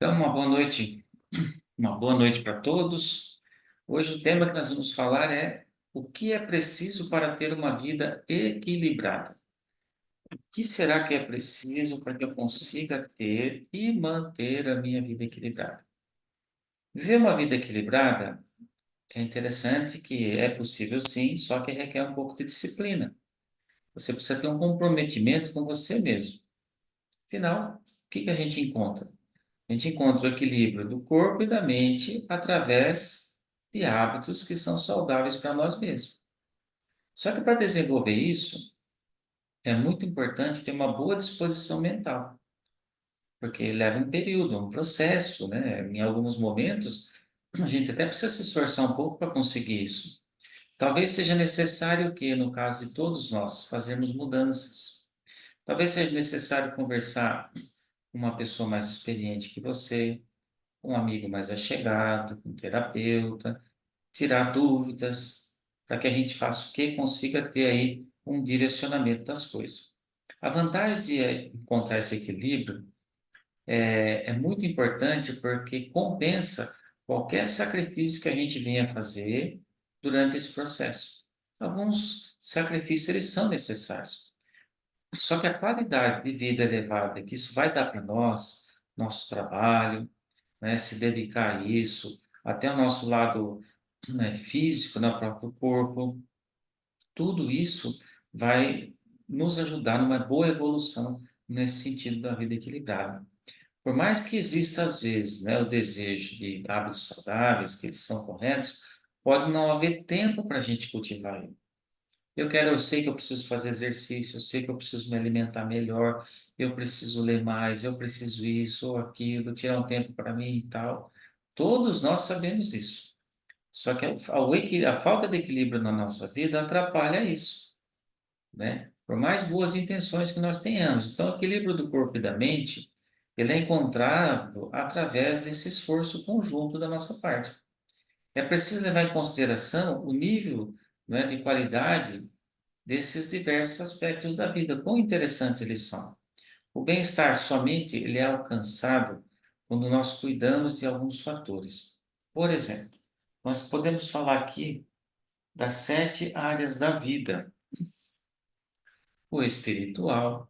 Então, uma boa noite para todos. Hoje o tema que nós vamos falar é o que é preciso para ter uma vida equilibrada. O que será que é preciso para que eu consiga ter e manter a minha vida equilibrada? Viver uma vida equilibrada é interessante que é possível sim, só que requer um pouco de disciplina. Você precisa ter um comprometimento com você mesmo. Afinal, o que a gente encontra? A gente encontra o equilíbrio do corpo e da mente através de hábitos que são saudáveis para nós mesmos. Só que para desenvolver isso, é muito importante ter uma boa disposição mental, porque leva um período, um processo, né? Em alguns momentos, a gente até precisa se esforçar um pouco para conseguir isso. Talvez seja necessário que, no caso de todos nós, fazermos mudanças. Talvez seja necessário conversar com uma pessoa mais experiente que você, um amigo mais achegado, um terapeuta, tirar dúvidas, para que a gente faça o que consiga ter aí um direcionamento das coisas. A vantagem de encontrar esse equilíbrio é muito importante porque compensa qualquer sacrifício que a gente venha fazer durante esse processo. Alguns sacrifícios eles são necessários. Só que a qualidade de vida elevada que isso vai dar para nós, nosso trabalho, né, se dedicar a isso, até o nosso lado, né, físico, no próprio corpo, tudo isso vai nos ajudar numa boa evolução nesse sentido da vida equilibrada. Por mais que exista, às vezes, né, o desejo de hábitos saudáveis, que eles são corretos, pode não haver tempo para a gente cultivar ele. Eu sei que eu preciso fazer exercício, eu sei que eu preciso me alimentar melhor, eu preciso ler mais, eu preciso isso ou aquilo, tirar um tempo para mim e tal. Todos nós sabemos disso. Só que a falta de equilíbrio na nossa vida atrapalha isso, né? Por mais boas intenções que nós tenhamos. Então, o equilíbrio do corpo e da mente, ele é encontrado através desse esforço conjunto da nossa parte. É preciso levar em consideração o nível, né, de qualidade desses diversos aspectos da vida. Quão interessantes eles são. O bem-estar somente ele é alcançado quando nós cuidamos de alguns fatores. Por exemplo, nós podemos falar aqui das 7 áreas da vida: o espiritual,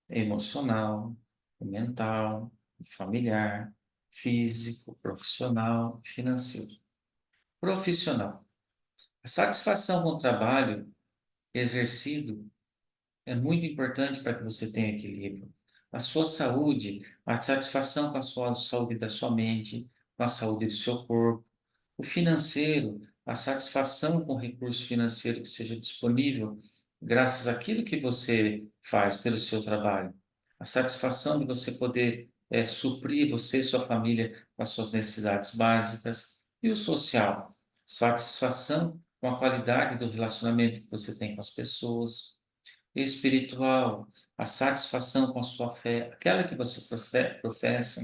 emocional, o mental, o familiar, físico, profissional, financeiro. Profissional. A satisfação com o trabalho exercido é muito importante para que você tenha equilíbrio. A sua saúde, a satisfação com a sua saúde da sua mente, com a saúde do seu corpo. O financeiro, a satisfação com o recurso financeiro que seja disponível graças àquilo que você faz pelo seu trabalho. A satisfação de você poder suprir você e sua família com as suas necessidades básicas. E o social, satisfação com a qualidade do relacionamento que você tem com as pessoas. Espiritual, a satisfação com a sua fé, aquela que você professa.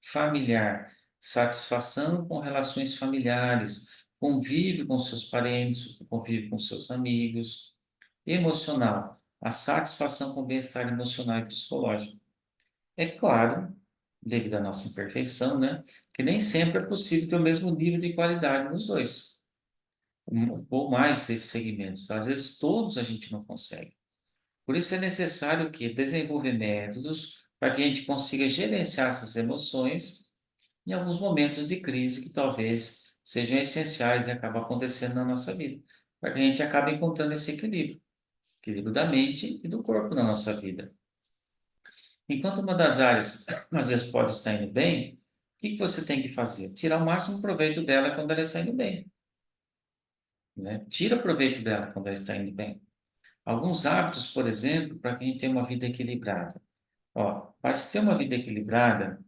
Familiar, satisfação com relações familiares, convívio com seus parentes, convívio com seus amigos. Emocional, a satisfação com o bem-estar emocional e psicológico. É claro, devido à nossa imperfeição, né, que nem sempre é possível ter o mesmo nível de qualidade nos dois, ou mais desses segmentos. Às vezes todos a gente não consegue. Por isso é necessário que desenvolver métodos para que a gente consiga gerenciar essas emoções em alguns momentos de crise que talvez sejam essenciais e acabam acontecendo na nossa vida, para que a gente acabe encontrando esse equilíbrio, equilíbrio da mente e do corpo na nossa vida. Enquanto uma das áreas às vezes pode estar indo bem, o que você tem que fazer? Tirar o máximo proveito dela quando ela está indo bem, né? Tira proveito dela quando ela está indo bem. Alguns hábitos, por exemplo, para que a gente tenha uma vida equilibrada. Ó, para se ter uma vida equilibrada,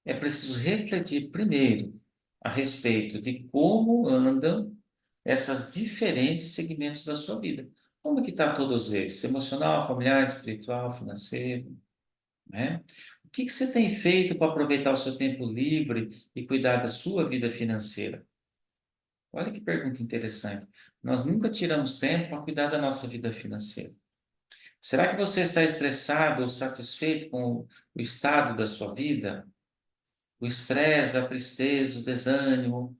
é preciso refletir primeiro a respeito de como andam esses diferentes segmentos da sua vida. Como que está todos eles? Emocional, familiar, espiritual, financeiro, né? O que você tem feito para aproveitar o seu tempo livre e cuidar da sua vida financeira? Olha que pergunta interessante. Nós nunca tiramos tempo para cuidar da nossa vida financeira. Será que você está estressado ou satisfeito com o estado da sua vida? O estresse, a tristeza, o desânimo,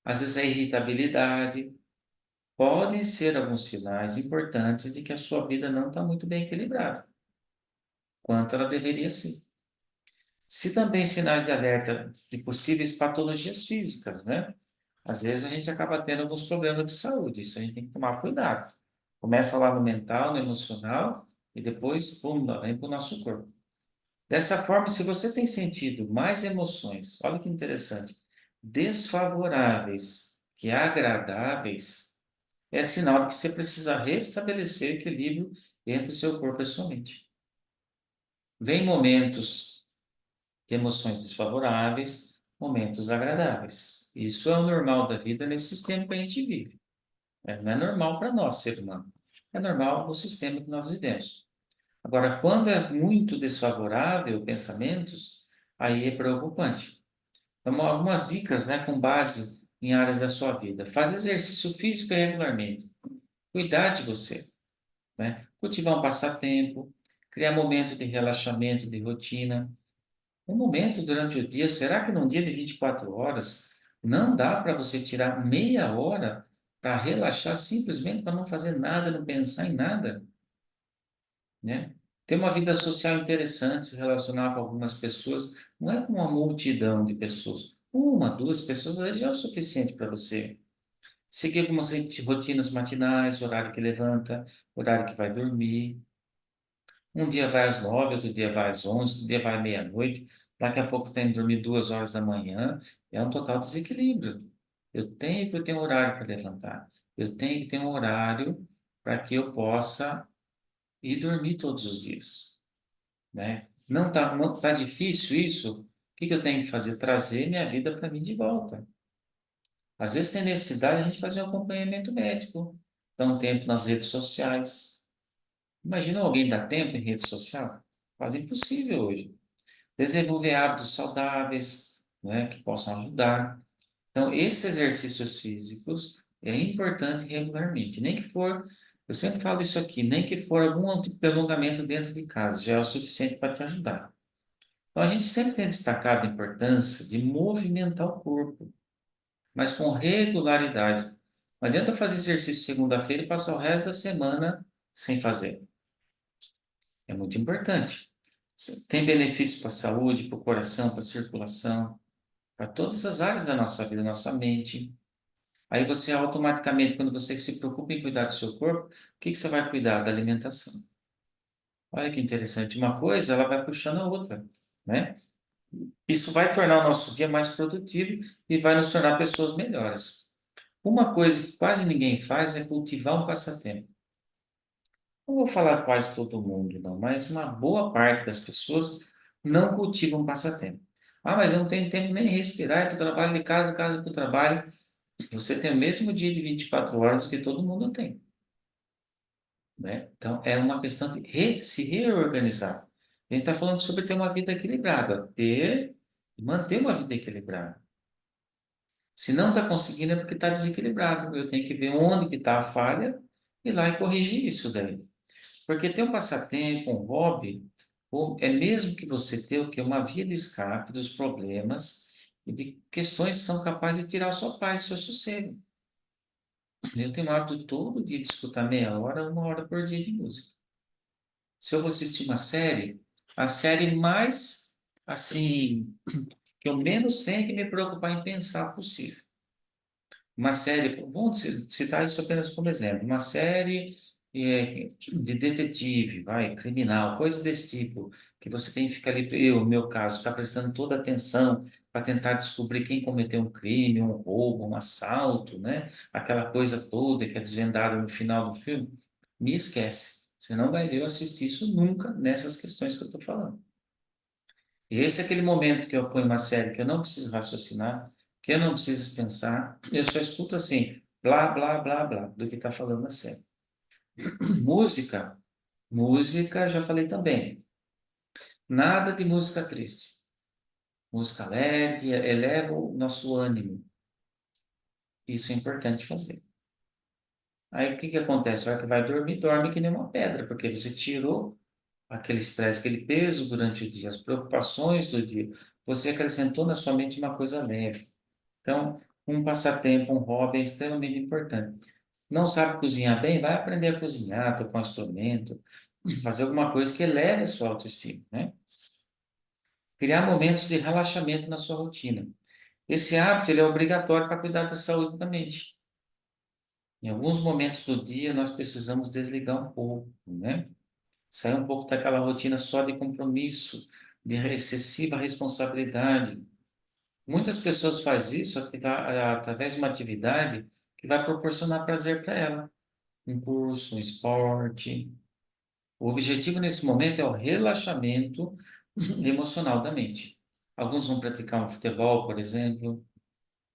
às vezes a irritabilidade, podem ser alguns sinais importantes de que a sua vida não está muito bem equilibrada, quanto ela deveria ser. Se também sinais de alerta de possíveis patologias físicas, né? Às vezes a gente acaba tendo alguns problemas de saúde, isso a gente tem que tomar cuidado. Começa lá no mental, no emocional, e depois, pum, vem para o nosso corpo. Dessa forma, se você tem sentido mais emoções, olha que interessante, desfavoráveis que agradáveis, é sinal de que você precisa restabelecer equilíbrio entre o seu corpo e a sua mente. Vem momentos de emoções desfavoráveis, momentos agradáveis. Isso é o normal da vida nesse sistema que a gente vive. Não é normal para nós, ser humano. É normal no sistema que nós vivemos. Agora, quando é muito desfavorável pensamentos, aí é preocupante. Então, algumas dicas, né, com base em áreas da sua vida. Faz exercício físico regularmente. Cuidar de você, né? Cultivar um passatempo, criar momentos de relaxamento, de rotina. Um momento durante o dia, será que num dia de 24 horas não dá para você tirar meia hora para relaxar simplesmente para não fazer nada, não pensar em nada, né? Ter uma vida social interessante, se relacionar com algumas pessoas, não é com uma multidão de pessoas. Uma, duas pessoas aí já é o suficiente para você. Seguir algumas rotinas matinais, horário que levanta, horário que vai dormir. Um dia vai às 9, outro dia vai às 11, outro dia vai à meia-noite. Daqui a pouco tem que dormir 2 horas da manhã. É um total desequilíbrio. Eu tenho que ter um horário para levantar. Eu tenho que ter um horário para que eu possa ir dormir todos os dias, né? Não tá difícil isso? O que que eu tenho que fazer? Trazer minha vida para mim de volta. Às vezes tem necessidade de a gente fazer um acompanhamento médico, dar um tempo nas redes sociais. Imagina alguém dar tempo em rede social? Quase impossível hoje. Desenvolver hábitos saudáveis, né, que possam ajudar. Então, esses exercícios físicos é importante regularmente. Nem que for, eu sempre falo isso aqui, nem que for algum tipo de alongamento dentro de casa, já é o suficiente para te ajudar. Então, a gente sempre tem destacado a importância de movimentar o corpo, mas com regularidade. Não adianta eu fazer exercício segunda-feira e passar o resto da semana sem fazer. É muito importante. Tem benefício para a saúde, para o coração, para a circulação, para todas as áreas da nossa vida, nossa mente. Aí você automaticamente, quando você se preocupa em cuidar do seu corpo, o que que você vai cuidar? Da alimentação. Olha que interessante. Uma coisa, ela vai puxando a outra, né? Isso vai tornar o nosso dia mais produtivo e vai nos tornar pessoas melhores. Uma coisa que quase ninguém faz é cultivar um passatempo. Não vou falar quase todo mundo, não, mas uma boa parte das pessoas não cultivam um passatempo. Ah, mas eu não tenho tempo nem de respirar, eu trabalho de casa, casa para o trabalho. Você tem o mesmo dia de 24 horas que todo mundo tem, né? Então, é uma questão de se reorganizar. A gente está falando sobre ter uma vida equilibrada, ter e manter uma vida equilibrada. Se não está conseguindo é porque está desequilibrado. Eu tenho que ver onde que está a falha e ir lá e corrigir isso daí. Porque ter um passatempo, um hobby, é mesmo que você tenha o quê? Uma via de escape dos problemas e de questões que são capazes de tirar a sua paz, seu sossego. Eu tenho o hábito todo dia de escutar meia hora, 1 hora por dia de música. Se eu vou assistir uma série, a série mais, assim, que eu menos tenho que me preocupar em pensar possível. Uma série, vamos citar isso apenas como exemplo, uma série de detetive, vai, criminal, coisa desse tipo, que você tem que ficar ali, eu, no meu caso, ficar prestando toda atenção para tentar descobrir quem cometeu um crime, um roubo, um assalto, né? Aquela coisa toda que é desvendada no final do filme, me esquece. Você não vai ver eu assistir isso nunca nessas questões que eu estou falando. E esse é aquele momento que eu ponho uma série que eu não preciso raciocinar, que eu não preciso pensar, eu só escuto assim, blá, blá, blá, blá, do que está falando na série. Música, música, já falei também. Nada de música triste. Música alegre, eleva o nosso ânimo. Isso é importante fazer. Aí o que que acontece? A hora que vai dormir, dorme que nem uma pedra, porque você tirou aquele estresse, aquele peso durante o dia, as preocupações do dia. você acrescentou na sua mente uma coisa leve. Então, um passatempo, um hobby é extremamente importante. Não sabe cozinhar bem? Vai aprender a cozinhar, tocar um instrumento, fazer alguma coisa que eleve a sua autoestima, né? Criar momentos de relaxamento na sua rotina. Esse hábito ele é obrigatório para cuidar da saúde da mente. Em alguns momentos do dia, nós precisamos desligar um pouco, né? Sair um pouco daquela rotina só de compromisso, de excessiva responsabilidade. Muitas pessoas fazem isso através de uma atividade que vai proporcionar prazer para ela. Um curso, um esporte. O objetivo nesse momento é o relaxamento emocional da mente. Alguns vão praticar um futebol, por exemplo,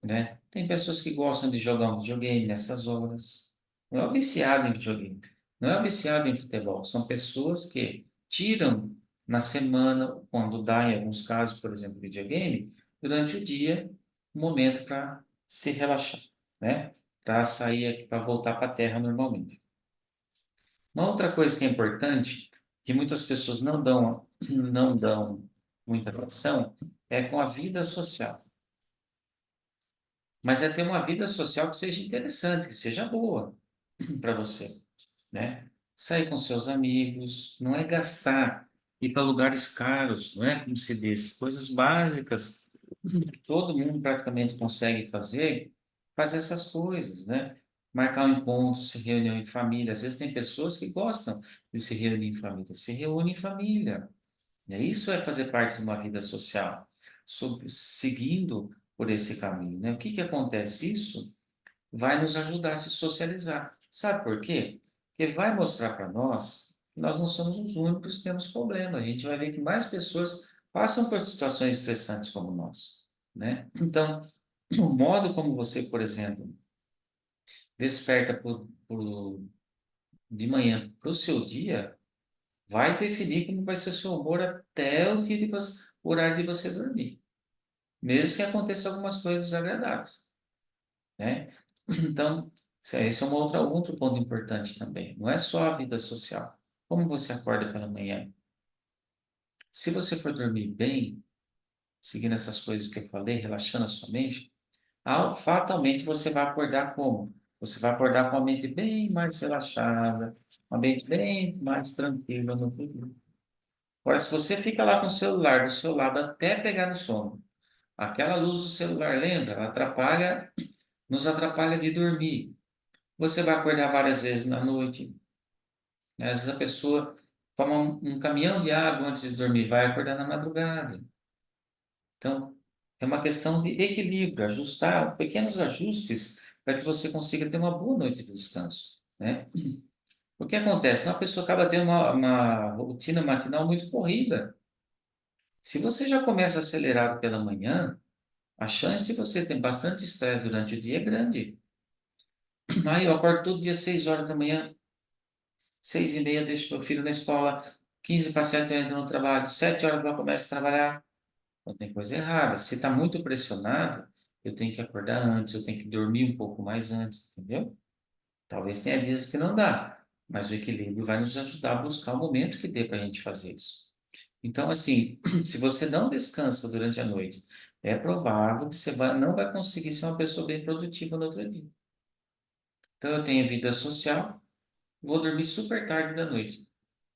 né? Tem pessoas que gostam de jogar um videogame nessas horas. Não é o viciado em videogame, não é o viciado em futebol. São pessoas que tiram na semana, quando dá em alguns casos, por exemplo, videogame, durante o dia, um momento para se relaxar, né? Para sair, para voltar para a terra normalmente. Uma outra coisa que é importante, que muitas pessoas não dão muita atenção, é com a vida social. Mas é ter uma vida social que seja interessante, que seja boa para você, né? Sair com seus amigos, não é gastar, ir para lugares caros, não é como se diz, coisas básicas que todo mundo praticamente consegue fazer essas coisas, né? Marcar um encontro, se reunir em família. Às vezes tem pessoas que gostam de se reunir em família, se reúne em família. Né? Isso é fazer parte de uma vida social, seguindo por esse caminho, né? O que que acontece? Isso vai nos ajudar a se socializar. Sabe por quê? Porque vai mostrar para nós que nós não somos os únicos que temos problema. A gente vai ver que mais pessoas passam por situações estressantes como nós, né? Então, o modo como você, por exemplo, desperta de manhã para o seu dia vai definir como vai ser o seu humor até o dia o horário de você dormir, mesmo que aconteça algumas coisas desagradáveis, né? Então, esse é outro ponto importante também. Não é só a vida social. Como você acorda pela manhã? Se você for dormir bem, seguindo essas coisas que eu falei, relaxando a sua mente, fatalmente você vai acordar como? Você vai acordar com a mente bem mais relaxada, uma mente bem mais tranquila no futuro. Agora, se você fica lá com o celular do seu lado até pegar no sono, aquela luz do celular, lembra? Ela nos atrapalha de dormir. Você vai acordar várias vezes na noite, né? Às vezes a pessoa toma um caminhão de água antes de dormir, vai acordar na madrugada. Então, é uma questão de equilíbrio, ajustar pequenos ajustes para que você consiga ter uma boa noite de descanso, né? O que acontece? Uma pessoa acaba tendo uma rotina matinal muito corrida. Se você já começa acelerado pela manhã, a chance de você ter bastante estresse durante o dia é grande. Aí eu acordo todo dia às 6 horas da manhã, 6:30 deixo meu filho na escola, 15 para 7 eu entro no trabalho, 7 horas eu começo a trabalhar. Então tem coisa errada. Se está muito pressionado, eu tenho que acordar antes, eu tenho que dormir um pouco mais antes, entendeu? Talvez tenha dias que não dá, mas o equilíbrio vai nos ajudar a buscar o momento que dê para a gente fazer isso. Então, assim, se você não descansa durante a noite, é provável que não vai conseguir ser uma pessoa bem produtiva no outro dia. Então, eu tenho vida social, vou dormir super tarde da noite,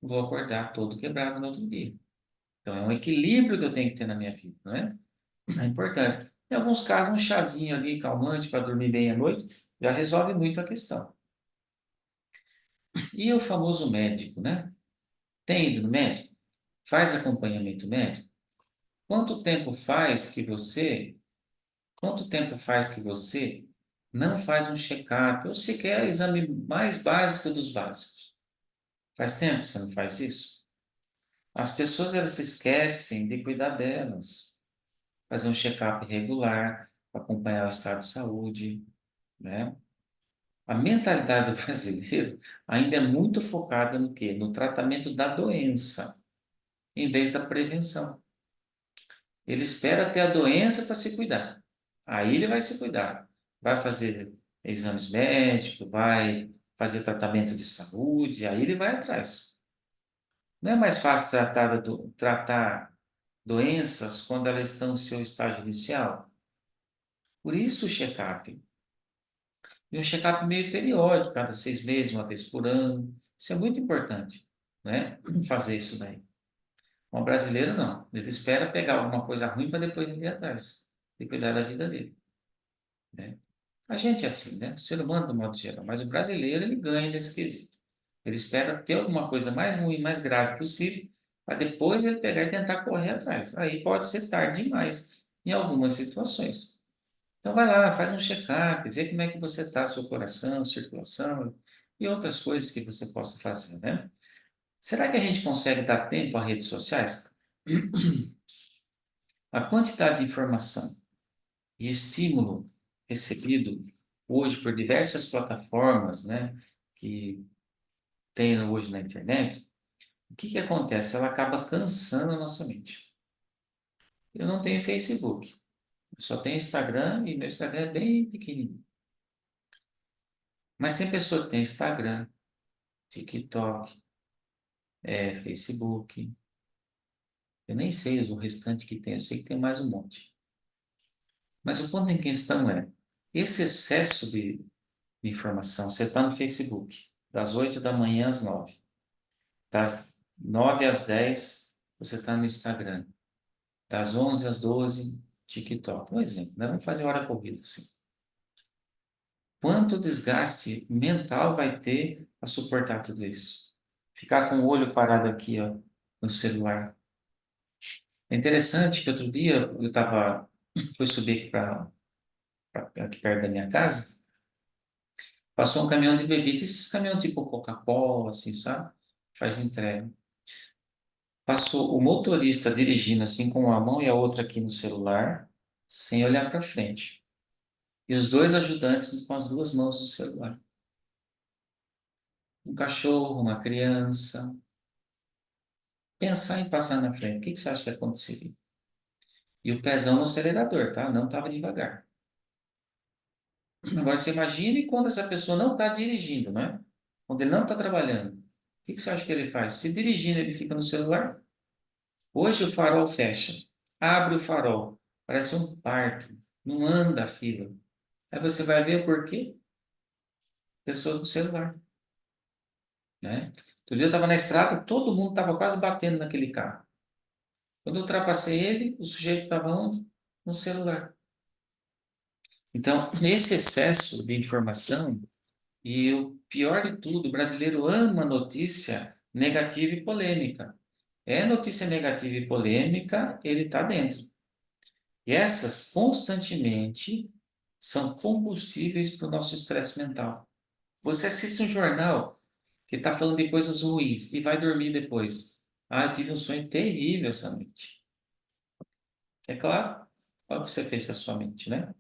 vou acordar todo quebrado no outro dia. Então, é um equilíbrio que eu tenho que ter na minha vida, não é? É importante. Em alguns casos, um chazinho ali, calmante, para dormir bem à noite, já resolve muito a questão. E o famoso médico, né? Tem ido no médico? Faz acompanhamento médico? Quanto tempo faz que você, quanto tempo faz que você não faz um check-up ou sequer o exame mais básico dos básicos? Faz tempo que você não faz isso? As pessoas elas se esquecem de cuidar delas, fazer um check-up regular, acompanhar o estado de saúde, né? A mentalidade do brasileiro ainda é muito focada no quê? No tratamento da doença, em vez da prevenção. Ele espera ter a doença para se cuidar. Aí ele vai se cuidar. Vai fazer exames médicos, vai fazer tratamento de saúde, aí ele vai atrás. Não é mais fácil tratar doenças quando elas estão no seu estágio inicial? Por isso o check-up. E um check-up meio periódico, cada 6 meses, uma vez por ano. Isso é muito importante, né? Fazer isso daí. Um brasileiro não. Ele espera pegar alguma coisa ruim para depois ir atrás e cuidar da vida dele, né? A gente é assim, né? O ser humano, do modo geral. Mas o brasileiro, ele ganha nesse quesito. Ele espera ter alguma coisa mais ruim, mais grave possível, para depois ele pegar e tentar correr atrás. Aí pode ser tarde demais em algumas situações. Então vai lá, faz um check-up, vê como é que você está, seu coração, circulação e outras coisas que você possa fazer, né? Será que a gente consegue dar tempo às redes sociais? A quantidade de informação e estímulo recebido hoje por diversas plataformas, né, que tem hoje na internet, o que que acontece? Ela acaba cansando a nossa mente. Eu não tenho Facebook, eu só tenho Instagram e meu Instagram é bem pequenininho. Mas tem pessoa que tem Instagram, TikTok, Facebook. Eu nem sei o restante que tem, eu sei que tem mais um monte. Mas o ponto em questão é, esse excesso de informação, você está no Facebook, das 8 da manhã às 9. Das 9 às 10, você está no Instagram. Das 11 às 12, TikTok. Um exemplo, né? Vamos fazer hora corrida assim. Quanto desgaste mental vai ter a suportar tudo isso? Ficar com o olho parado aqui, ó, no celular. É interessante que outro dia fui subir aqui para aqui perto da minha casa, passou um caminhão de bebida, esses caminhões tipo Coca-Cola, assim, sabe? Faz entrega. Passou o motorista dirigindo assim com uma mão e a outra aqui no celular, sem olhar para frente. E os dois ajudantes com as duas mãos no celular. Um cachorro, uma criança. Pensar em passar na frente, o que que você acha que aconteceria? E o pezão no acelerador, tá? Não estava devagar. Agora você imagine quando essa pessoa não está dirigindo, né? Quando ele não está trabalhando. O que que você acha que ele faz? Se dirigindo, ele fica no celular. Hoje o farol fecha. Abre o farol. Parece um parto. Não anda a fila. Aí você vai ver por quê? Pessoas no celular, né? Outro dia eu estava na estrada, todo mundo estava quase batendo naquele carro. Quando eu ultrapassei ele, o sujeito estava onde? No celular. Então, esse excesso de informação, e o pior de tudo, o brasileiro ama notícia negativa e polêmica. É notícia negativa e polêmica, ele está dentro. E essas, constantemente, são combustíveis para o nosso estresse mental. Você assiste um jornal que está falando de coisas ruins e vai dormir depois. Ah, eu tive um sonho terrível essa noite. É claro, olha o que você fez com a sua mente, né?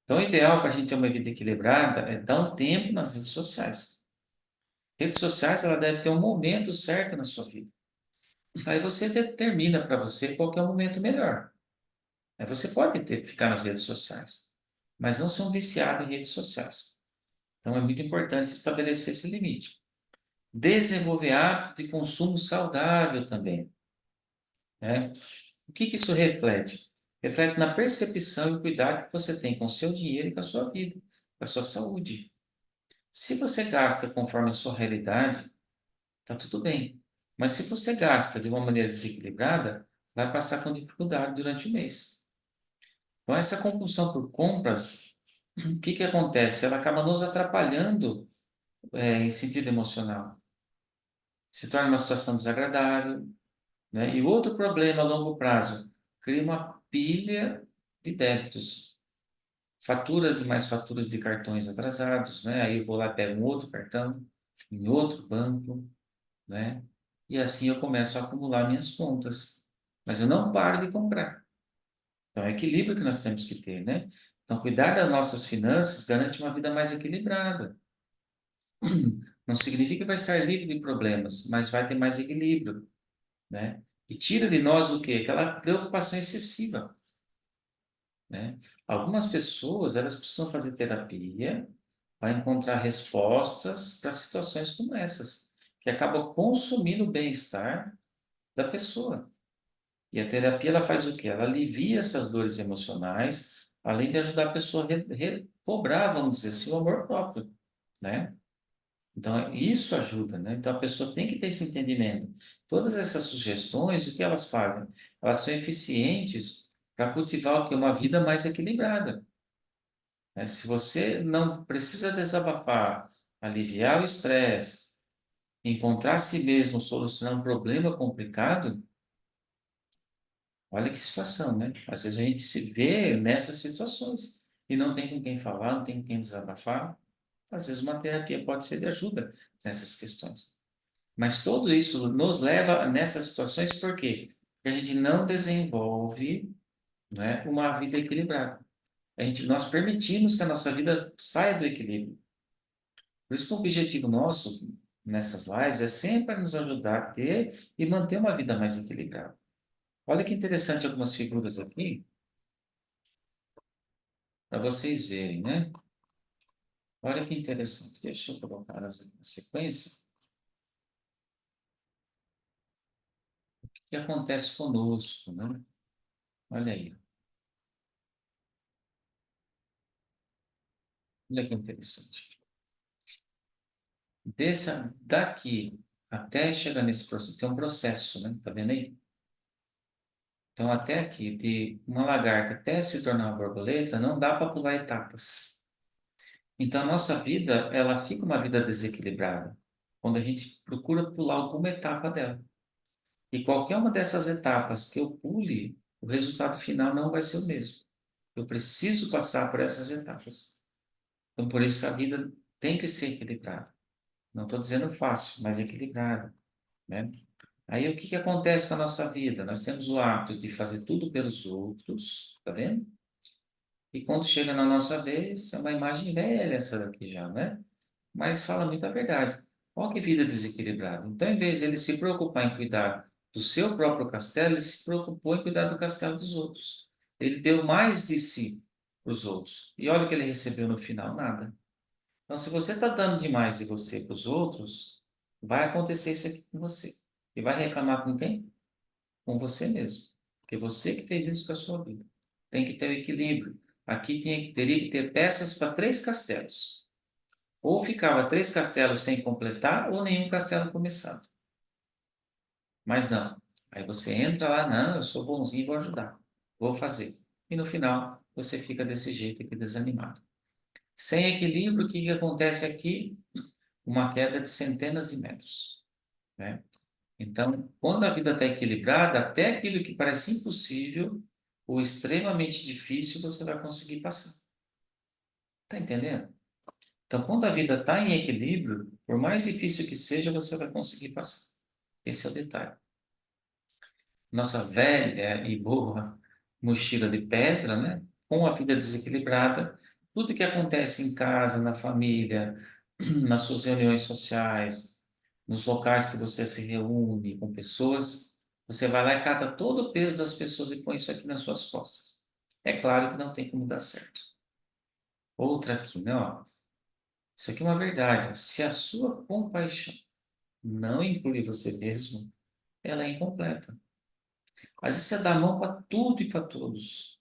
Então, o ideal para a gente ter uma vida equilibrada é dar um tempo nas redes sociais. Redes sociais, ela deve ter um momento certo na sua vida. Aí você determina para você qual que é o momento melhor. Aí você pode ficar nas redes sociais, mas não ser um viciado em redes sociais. Então, é muito importante estabelecer esse limite. Desenvolver hábitos de consumo saudável também, né? O que que isso reflete? Reflete na percepção e cuidado que você tem com o seu dinheiro e com a sua vida, com a sua saúde. Se você gasta conforme a sua realidade, tá tudo bem. Mas se você gasta de uma maneira desequilibrada, vai passar com dificuldade durante o mês. Então, essa compulsão por compras, o que que acontece? Ela acaba nos atrapalhando, em sentido emocional. Se torna uma situação desagradável, né? E outro problema a longo prazo, cria uma pilha de débitos, faturas e mais faturas de cartões atrasados, né? Aí eu vou lá, pego um outro cartão, em outro banco, né? E assim eu começo a acumular minhas contas. Mas eu não paro de comprar. Então, é o equilíbrio que nós temos que ter, né? Então, cuidar das nossas finanças garante uma vida mais equilibrada. Não significa que vai estar livre de problemas, mas vai ter mais equilíbrio, né? E tira de nós o quê? Aquela preocupação excessiva, né? Algumas pessoas, elas precisam fazer terapia para encontrar respostas para situações como essas, que acabam consumindo o bem-estar da pessoa. E a terapia, ela faz o quê? Ela alivia essas dores emocionais, além de ajudar a pessoa a recobrar, vamos dizer assim, o amor próprio, né? Então, isso ajuda, né? Então, a pessoa tem que ter esse entendimento. Todas essas sugestões, o que elas fazem? Elas são eficientes para cultivar o quê? Uma vida mais equilibrada, né? Se você não precisa desabafar, aliviar o estresse, encontrar a si mesmo solucionar um problema complicado, olha que situação, né? Às vezes a gente se vê nessas situações e não tem com quem falar, não tem com quem desabafar. Às vezes uma terapia pode ser de ajuda nessas questões. Mas tudo isso nos leva nessas situações por quê? Porque a gente não desenvolve, né, uma vida equilibrada. Nós permitimos que a nossa vida saia do equilíbrio. Por isso que o objetivo nosso nessas lives é sempre nos ajudar a ter e manter uma vida mais equilibrada. Olha que interessante algumas figuras aqui, para vocês verem, né? Olha que interessante. Deixa eu colocar as na sequência. O que acontece conosco, né? Olha aí. Olha que interessante. Daqui até chegar nesse processo, tem um processo, né? Tá vendo aí? Então, até aqui, de uma lagarta até se tornar uma borboleta, não dá para pular etapas. Então, a nossa vida, ela fica uma vida desequilibrada quando a gente procura pular alguma etapa dela. E qualquer uma dessas etapas que eu pule, o resultado final não vai ser o mesmo. Eu preciso passar por essas etapas. Então, por isso que a vida tem que ser equilibrada. Não estou dizendo fácil, mas equilibrada, né? Aí o que que acontece com a nossa vida? Nós temos o hábito de fazer tudo pelos outros, tá vendo? E quando chega na nossa vez, é uma imagem velha essa daqui já, né? Mas fala muita verdade. Olha que vida desequilibrada. Então, em vez de ele se preocupar em cuidar do seu próprio castelo, ele se preocupou em cuidar do castelo dos outros. Ele deu mais de si para os outros. E olha o que ele recebeu no final, nada. Então, se você está dando demais de você para os outros, vai acontecer isso aqui com você. E vai reclamar com quem? Com você mesmo. Porque você que fez isso com a sua vida. Tem que ter o equilíbrio. Aqui teria que ter peças para três castelos. Ou ficava três castelos sem completar, ou nenhum castelo começado. Mas não. Aí você entra lá, não, eu sou bonzinho, vou ajudar. Vou fazer. E no final, você fica desse jeito aqui, desanimado. Sem equilíbrio, o que que acontece aqui? Uma queda de centenas de metros, né? Então, quando a vida está equilibrada, até aquilo que parece impossível ou extremamente difícil, você vai conseguir passar. Tá entendendo? Então, quando a vida está em equilíbrio, por mais difícil que seja, você vai conseguir passar. Esse é o detalhe. Nossa velha e boa mochila de pedra, né? Com a vida desequilibrada, tudo que acontece em casa, na família, nas suas reuniões sociais, nos locais que você se reúne com pessoas, você vai lá e cata todo o peso das pessoas e põe isso aqui nas suas costas. É claro que não tem como dar certo. Outra aqui, né? Ó. Isso aqui é uma verdade. Se a sua compaixão não inclui você mesmo, ela é incompleta. Às vezes você dá a mão para tudo e para todos.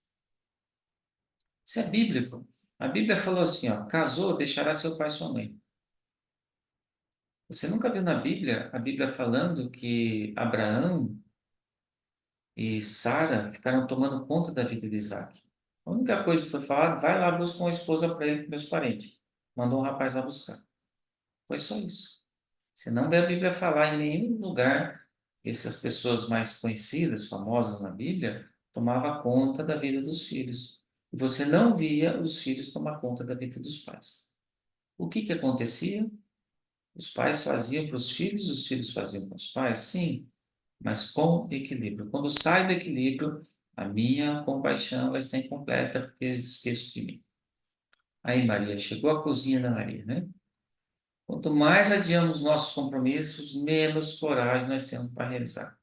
Isso é bíblico. A Bíblia falou assim, ó, casou, deixará seu pai e sua mãe. Você nunca viu na Bíblia a Bíblia falando que Abraão e Sara ficaram tomando conta da vida de Isaac? A única coisa que foi falada, vai lá buscar uma esposa para ele, para meus parentes. Mandou um rapaz lá buscar. Foi só isso. Você não vê a Bíblia falar em nenhum lugar que essas pessoas mais conhecidas, famosas na Bíblia, tomava conta da vida dos filhos. E você não via os filhos tomar conta da vida dos pais. O que que acontecia? Os pais faziam para os filhos faziam para os pais, sim, mas com equilíbrio. Quando sai do equilíbrio, a minha compaixão ela está incompleta porque eu esqueço de mim. Aí, Maria, chegou a cozinha da Maria, né? Quanto mais adiamos nossos compromissos, menos coragem nós temos para realizar.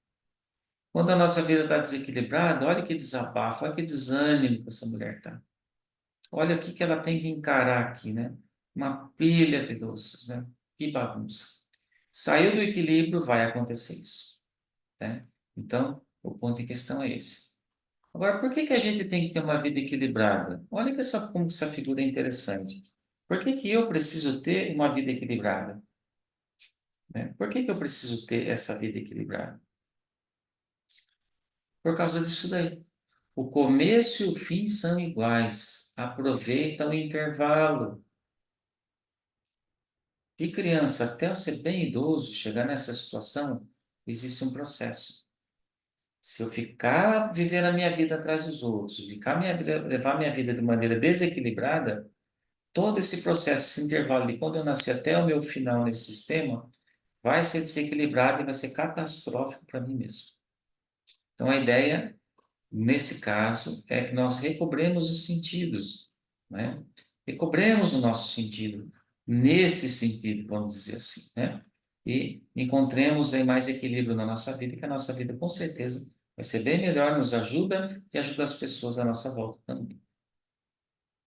Quando a nossa vida está desequilibrada, olha que desabafo, olha que desânimo que essa mulher está. Olha o que que ela tem que encarar aqui, né? Uma pilha de louças, né? Que bagunça. Saiu do equilíbrio, vai acontecer isso, né? Então, O ponto em questão é esse. Agora, por que que a gente tem que ter uma vida equilibrada? Olha que como essa figura é interessante. Por que que eu preciso ter uma vida equilibrada? Né? Por que que eu preciso ter essa vida equilibrada? Por causa disso daí. O começo e o fim são iguais. Aproveita o intervalo. De criança até eu ser bem idoso, chegar nessa situação, existe um processo. Se eu ficar vivendo a minha vida atrás dos outros, levar minha vida de maneira desequilibrada, todo esse processo, esse intervalo de quando eu nasci até o meu final nesse sistema, vai ser desequilibrado e vai ser catastrófico para mim mesmo. Então, a ideia, nesse caso, é que nós recobremos os sentidos, né? Recobremos o nosso sentido, nesse sentido, vamos dizer assim, né? E encontremos aí mais equilíbrio na nossa vida, que a nossa vida, com certeza, vai ser bem melhor, nos ajuda e ajuda as pessoas à nossa volta também.